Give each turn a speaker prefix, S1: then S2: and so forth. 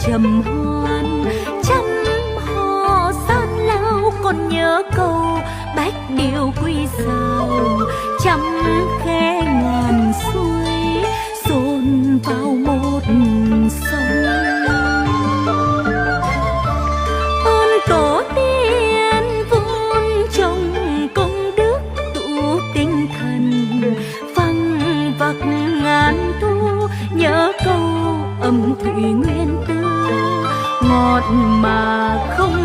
S1: trầm hoan trăm hò san lao, còn nhớ câu bách điệu quy sao trăm khe ngàn xuôi dồn vào một sông. Ơn tổ tiên vun trồng công đức tụ tinh thần, văng vặc ngàn thu nhớ câu âm thủy nguyên tư, ngọt mà không